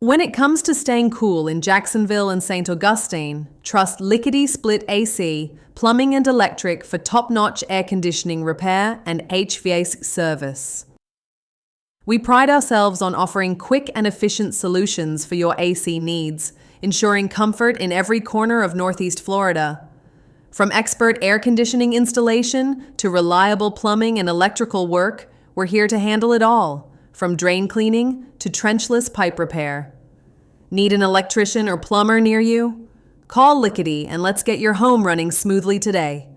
When it comes to staying cool in Jacksonville and St. Augustine, trust Lickety Split AC, Plumbing and Electric for top-notch air conditioning repair and HVAC service. We pride ourselves on offering quick and efficient solutions for your AC needs, ensuring comfort in every corner of Northeast Florida. From expert air conditioning installation to reliable plumbing and electrical work, we're here to handle it all, from drain cleaning to trenchless pipe repair. Need an electrician or plumber near you? Call Lickety and let's get your home running smoothly today.